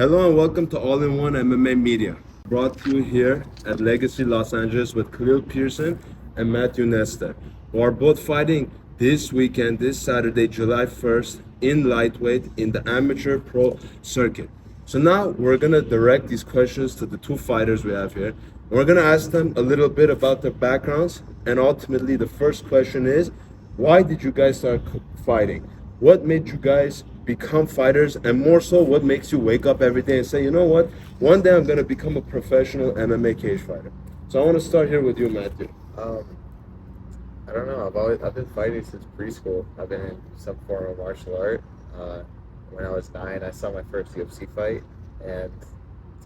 Hello and welcome to All-in-One MMA Media, brought to you here at Legacy Los Angeles with Khaleel Pearson and Matthew Nesta, who are both fighting this weekend, this Saturday, July 1st, in lightweight in the amateur pro circuit. So now we're going to direct these questions to the two fighters we have here. We're going to ask them a little bit about their backgrounds, and ultimately the first question is, why did you guys start fighting? What made you guys become fighters, and more so, what makes you wake up every day and say, you know what, one day I'm going to become a professional MMA cage fighter? So I want to start here with you, Matthew. I don't know. I've been fighting since preschool. I've been in some form of martial art. When I was 9, I saw my first UFC fight, and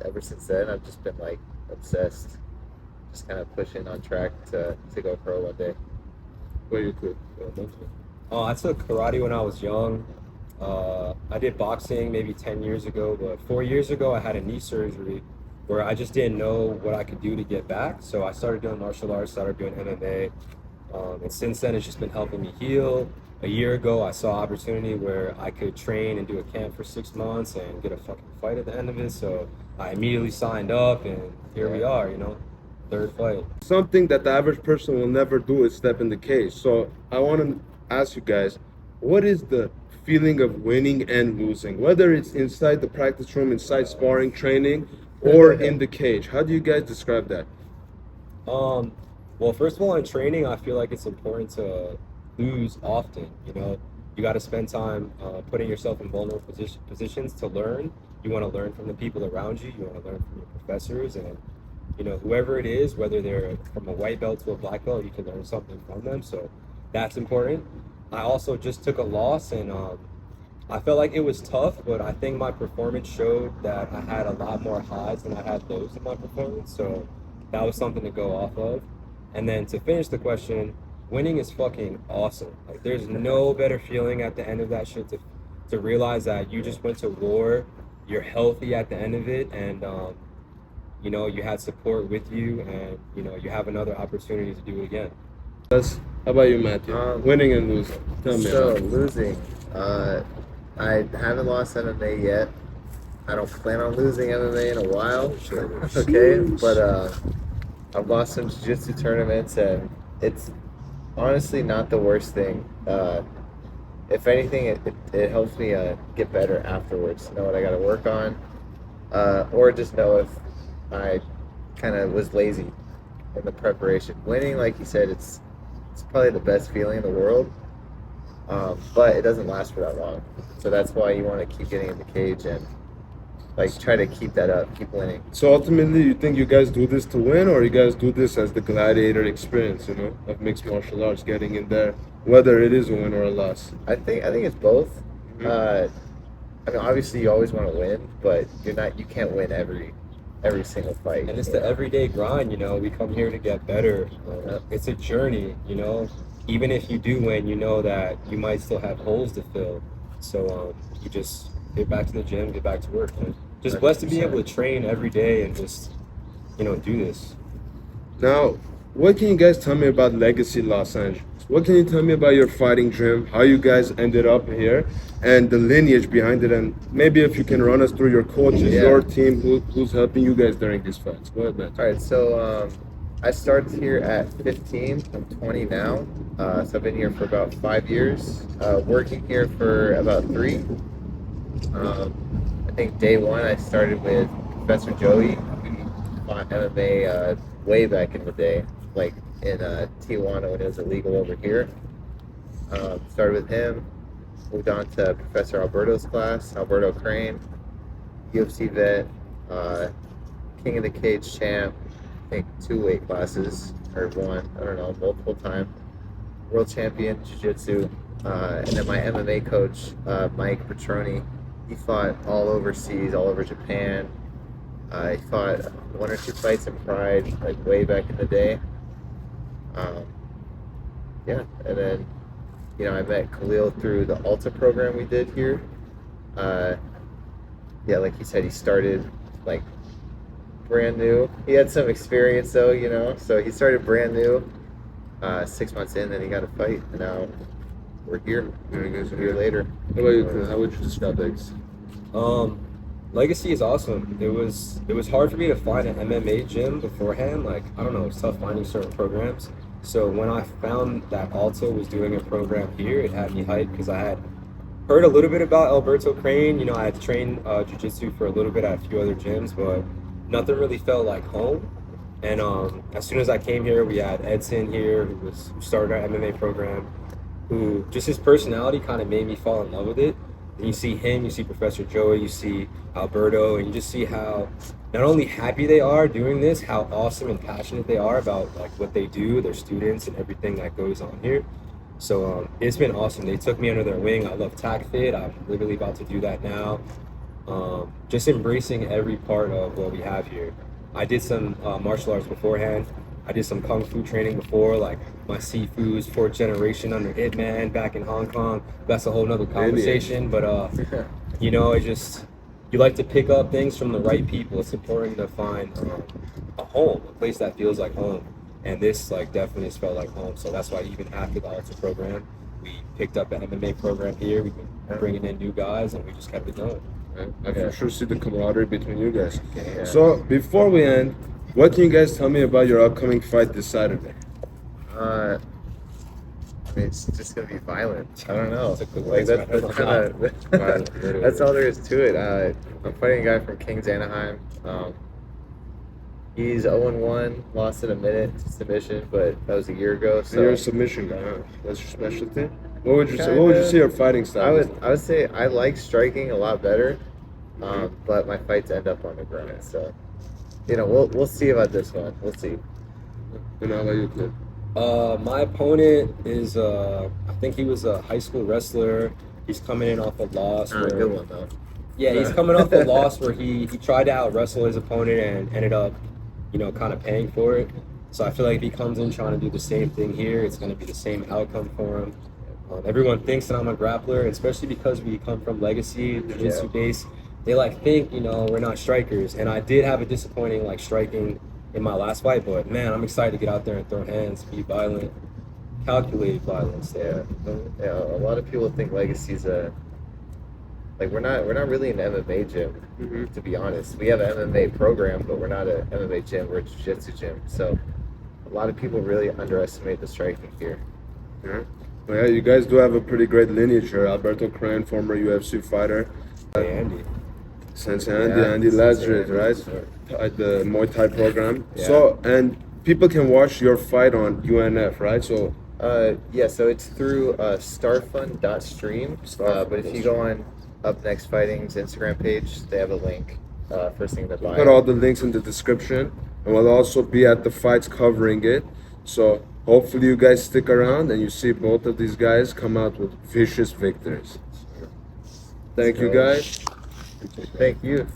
ever since then, I've just been like obsessed, just kind of pushing on track to go pro one day. What you could? I took karate when I was young. I did boxing maybe 10 years ago, but 4 years ago I had a knee surgery where I just didn't know what I could do to get back. So I started doing martial arts, started doing MMA, and since then it's just been helping me heal. A year ago I saw opportunity where I could train and do a camp for 6 months and get a fucking fight at the end of it. So I immediately signed up, and here we are, third fight. Something that the average person will never do is step in the cage. So I want to ask you guys, what is the feeling of winning and losing, whether it's inside the practice room, inside sparring, training, or in the cage? How do you guys describe that? Well, first of all, in training, I feel like it's important to lose often. You got to spend time putting yourself in vulnerable positions to learn. You want to learn from the people around you. You want to learn from your professors, and whoever it is, whether they're from a white belt to a black belt, you can learn something from them. So that's important. I also just took a loss, and I felt like it was tough, but I think my performance showed that I had a lot more highs than I had lows in my performance. So that was something to go off of. And then to finish the question, winning is fucking awesome. Like, there's no better feeling at the end of that shit to realize that you just went to war, you're healthy at the end of it, and you had support with you, and you have another opportunity to do it again. How about you, Matthew? Winning and losing. Tell me. So losing, I haven't lost MMA yet. I don't plan on losing MMA in a while. Okay, but I've lost some jiu-jitsu tournaments, and it's honestly not the worst thing. If anything, it helps me get better afterwards. Know what I got to work on, or just know if I kind of was lazy in the preparation. Winning, like you said, it's probably the best feeling in the world, but it doesn't last for that long. So that's why you want to keep getting in the cage and try to keep that up, keep winning. So ultimately, you think you guys do this to win, or you guys do this as the gladiator experience, of mixed martial arts, getting in there, whether it is a win or a loss? I think it's both. I mean, obviously you always want to win, but you can't win every single fight. And it's the everyday grind, we come here to get better. It's a journey, even if you do win, you know that you might still have holes to fill. So you just get back to the gym, get back to work. Just blessed to be able to train every day and just, do this. Now, what can you guys tell me about Legacy Los Angeles? What can you tell me about your fighting dream, how you guys ended up here, and the lineage behind it, and maybe if you can run us through your coaches, your team, who's helping you guys during these fights. Go ahead, man. All right, so I started here at 15. I'm 20 now, so I've been here for about 5 years, working here for about 3. I think day one I started with Professor Joey, who fought MMA way back in the day, like in Tijuana when it was illegal over here. Started with him, moved on to Professor Alberto's class, Alberto Crane, UFC vet, King of the Cage champ, I think 2 weight classes, or 1, I don't know, multiple time, world champion jiu-jitsu, and then my MMA coach, Mike Petroni. He fought all overseas, all over Japan. He fought 1 or 2 fights in Pride, like way back in the day. And then, I met Khaleel through the Alta program we did here. Like you said, he started like brand new. He had some experience though, so he started brand new. 6 months in, then he got a fight, and now we're here. A year later. How about you, Chris? How would you describe Legacy? Legacy is awesome. It was hard for me to find an MMA gym beforehand. Like, I don't know, it's tough finding certain programs. So when I found that Alta was doing a program here, it had me hyped because I had heard a little bit about Alberto Crane. You know, I had trained jiu-jitsu for a little bit at a few other gyms, but nothing really felt like home. And as soon as I came here, we had Edson here, who started our MMA program, who just his personality kind of made me fall in love with it. And you see him, you see Professor Joey, you see Alberto, and you just see how not only happy they are doing this, how awesome and passionate they are about like what they do, their students, and everything that goes on here. So it's been awesome. They took me under their wing. I love TAC I'm literally about to do that now. Just embracing every part of what we have here. I did some martial arts beforehand. I did some kung fu training before, like my Sifu's fourth generation under Ip Man back in Hong Kong. That's a whole nother conversation. But you know, it just you like to pick up things from the right people. It's important to find a home, a place that feels like home. And this like definitely has felt like home. So that's why even after the Alta program, we picked up an MMA program here. We've been bringing in new guys, and we just kept it going. I for sure see the camaraderie between you guys. Yeah. So before we end, what can you guys tell me about your upcoming fight this Saturday? I mean, it's just gonna be violent. I don't know. It's a good Like way to that's describe it. kind of that's all there is to it. I'm fighting a guy from Kings Anaheim. He's 0-1, lost in a minute submission, but that was a year ago. So you're a submission guy, huh? That's your specialty. What would you say? What would you say your fighting style is? I would say I like striking a lot better, but my fights end up on the ground. So, you know, we'll see about this one. We'll see. And how about you, Cliff? My opponent is I think he was a high school wrestler. He's coming in off a loss. Good one though. Yeah, he's coming off a loss where he tried to out wrestle his opponent and ended up, you know, kind of paying for it. So I feel like if he comes in trying to do the same thing here, it's going to be the same outcome for him. Everyone thinks that I'm a grappler, especially because we come from legacy, jiu-jitsu base. They like think, you know, we're not strikers. And I did have a disappointing like striking in my last fight, but man, I'm excited to get out there and throw hands, be violent, calculated violence there. Yeah, a lot of people think legacy's like we're not really an MMA gym, to be honest. We have an MMA program, but we're not an MMA gym. We're a jiu-jitsu gym. So a lot of people really underestimate the striking here. Yeah. Well, yeah, you guys do have a pretty great lineage here. Alberto Crane, former UFC fighter. Hey, Andy. Sensei Andy Lazarus, right? At the Muay Thai program. Yeah. So, and people can watch your fight on UNF, right? So, yeah, so it's through starfund.stream. But if you go on Up Next Fighting's Instagram page, they have a link. First thing in the bio. put all the links in the description, and we'll also be at the fights covering it. So, hopefully, you guys stick around and you see both of these guys come out with vicious victories. Thank you, guys. Thank you.